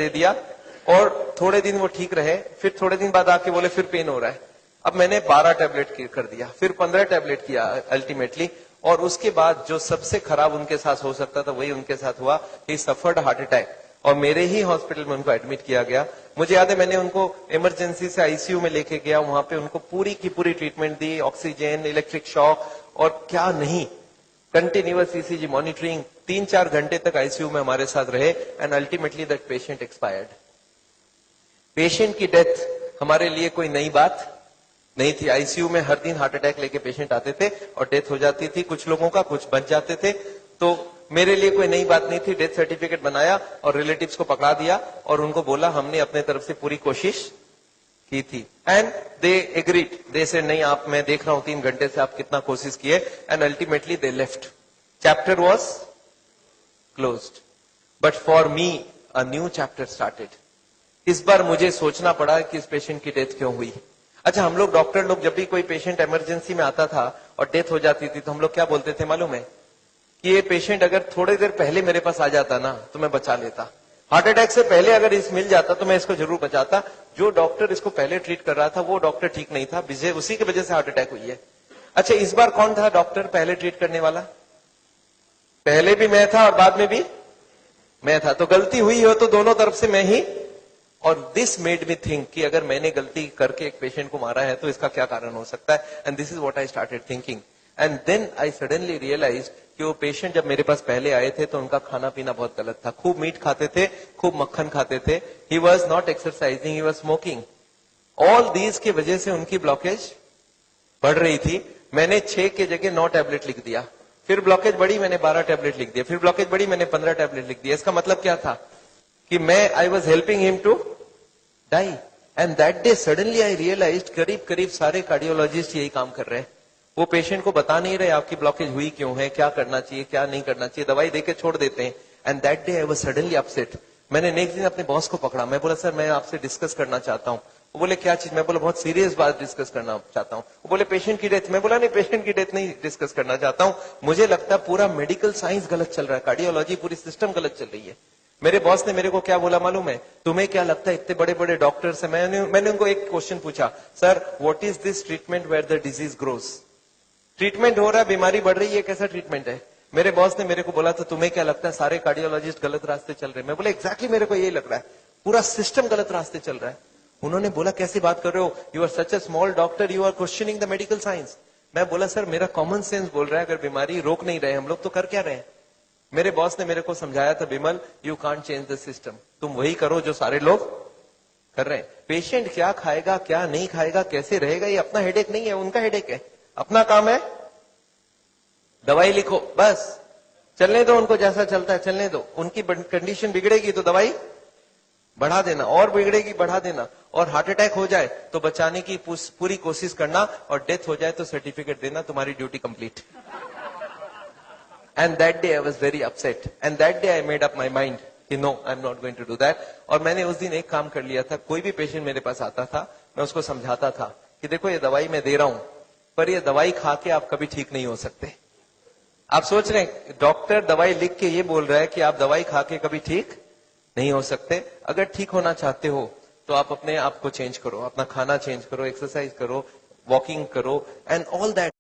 दे दिया और थोड़े दिन वो ठीक रहे, फिर थोड़े दिन बाद आके बोले फिर पेन हो रहा है। अब मैंने 12 टैबलेट कर दिया, फिर 15 टैबलेट किया अल्टीमेटली, और उसके बाद जो सबसे खराब उनके साथ हो सकता था वही उनके साथ हुआ। ही सफर्ड हार्ट अटैक और मेरे ही हॉस्पिटल में उनको एडमिट किया गया। मुझे याद है मैंने उनको इमरजेंसी से आईसीयू में लेके गया, वहां पे उनको पूरी की पूरी ट्रीटमेंट दी, ऑक्सीजन, इलेक्ट्रिक शॉक और क्या नहीं, कंटिन्यूअस ईसीजी मॉनिटरिंग। 3-4 घंटे तक आईसीयू में हमारे साथ रहे and ultimately that patient expired. Patient की डेथ हमारे लिए कोई नई बात नहीं थी। आईसीयू में हर दिन हार्ट अटैक लेके पेशेंट आते थे और डेथ हो जाती थी, कुछ लोगों का, कुछ बच जाते थे। तो मेरे लिए कोई नई बात नहीं थी। डेथ सर्टिफिकेट बनाया और रिलेटिव्स को पकड़ा दिया और उनको बोला हमने अपने तरफ से पूरी कोशिश की थी एंड दे एग्रीड। दे से नहीं, आप, मैं देख रहा हूं 3 घंटे से आप कितना कोशिश किए, and ultimately they left. Chapter was closed but for me a new chapter started. इस बार मुझे सोचना पड़ा कि इस पेशेंट की डेथ क्यों हुई। अच्छा, हम लोग डॉक्टर लोग जब भी कोई पेशेंट इमरजेंसी में आता था और डेथ हो जाती थी तो हम लोग क्या बोलते थे मालूम है, कि ये पेशेंट अगर थोड़ी देर पहले मेरे पास आ जाता ना तो मैं बचा लेता। हार्ट अटैक से पहले अगर इस मिल जाता तो मैं इसको जरूर बचाता। जो डॉक्टर इसको पहले ट्रीट कर रहा था वो डॉक्टर ठीक नहीं था, उसी की वजह से हार्ट अटैक हुई है। अच्छा, इस बार कौन था डॉक्टर पहले ट्रीट करने वाला? पहले भी मैं था और बाद में भी मैं था। तो गलती हुई हो तो दोनों तरफ से मैं ही। और दिस मेड मी थिंक कि अगर मैंने गलती करके एक पेशेंट को मारा है तो इसका क्या कारण हो सकता है। And this is what I started thinking. And then I suddenly realize कि वो पेशेंट जब मेरे पास पहले आए थे तो उनका खाना पीना बहुत गलत था। खूब मीट खाते थे, खूब मक्खन खाते थे। He was not exercising, he was smoking. All these की वजह से उनकी ब्लॉकेज बढ़ रही थी। मैंने 6 के जगह 9 टैबलेट लिख दिया, फिर ब्लॉकेज बढ़ी, मैंने 12 टैबलेट लिख दिया, फिर ब्लॉकेज बढ़ी, मैंने 15 टैबलेट लिख दिया। इसका मतलब क्या था कि मैं I was helping him to die. And that day suddenly I realized करीब करीब सारे कार्डियोलॉजिस्ट यही काम कर रहे हैं। वो पेशेंट को बता नहीं रहे आपकी ब्लॉकेज हुई क्यों है, क्या करना चाहिए, क्या नहीं करना चाहिए, दवाई देके छोड़ देते हैं। And that day I was suddenly upset. मैंने नेक्स्ट दिन अपने बॉस को पकड़ा, मैं बोला सर मैं आपसे डिस्कस करना चाहता हूं। वो बोले क्या चीज? मैं बोला बहुत सीरियस बात डिस्कस करना चाहता हूं। वो बोले पेशेंट की डेथ। मैं बोला नहीं, पेशेंट की डेथ नहीं डिस्कस करना चाहता हूं, मुझे लगता है पूरा मेडिकल साइंस गलत चल रहा है, कार्डियोलॉजी पूरी सिस्टम गलत चल रही है। मेरे बॉस ने मेरे को क्या बोला मालूम है? तुम्हें क्या लगता है इतने बड़े बड़े डॉक्टर्स हैं। मैंने उनको एक क्वेश्चन पूछा, sir what is this treatment where the disease grows? Treatment हो रहा है, बीमारी बढ़ रही है, कैसा ट्रीटमेंट है? मेरे बॉस ने मेरे को बोला था तुम्हें क्या लगता है सारे कार्डियोलॉजिस्ट गलत रास्ते चल रहे हैं? मैं बोला एग्जैक्टली मेरे को यही लग रहा है, पूरा सिस्टम गलत रास्ते चल रहा है। उन्होंने बोला कैसी बात कर रहे हो, you are such a small doctor, you are questioning the medical science. मैं बोला सर मेरा कॉमन सेंस बोल रहा है, अगर बीमारी रोक नहीं रहे हम लोग तो कर क्या रहे हैं? मेरे बॉस ने मेरे को समझाया था, Vimal you can't change the system, तुम वही करो जो सारे लोग कर रहे हैं। पेशेंट क्या खाएगा, क्या नहीं खाएगा, कैसे रहेगा, ये अपना हेडेक नहीं है, उनका हेडेक है। अपना काम है दवाई लिखो, बस चलने दो उनको, जैसा चलता है चलने दो। उनकी कंडीशन बिगड़ेगी तो दवाई बढ़ा देना, और बिगड़ेगी बढ़ा देना, और हार्ट अटैक हो जाए तो बचाने की पूरी कोशिश करना, और डेथ हो जाए तो सर्टिफिकेट देना, तुम्हारी duty complete. And that day I was very upset. And that day I made up my mind कि no, I'm not going to do that. और मैंने उस दिन एक काम कर लिया था, कोई भी पेशेंट मेरे पास आता था मैं उसको समझाता था कि देखो ये दवाई मैं दे रहा हूं, पर ये दवाई खा के आप कभी ठीक नहीं हो सकते। आप सोच रहे हैं डॉक्टर दवाई लिख के ये बोल रहा है कि आप दवाई खा के कभी ठीक नहीं हो सकते। अगर ठीक होना चाहते हो तो आप अपने आप को चेंज करो, अपना खाना चेंज करो, एक्सरसाइज करो, वॉकिंग करो एंड ऑल दैट।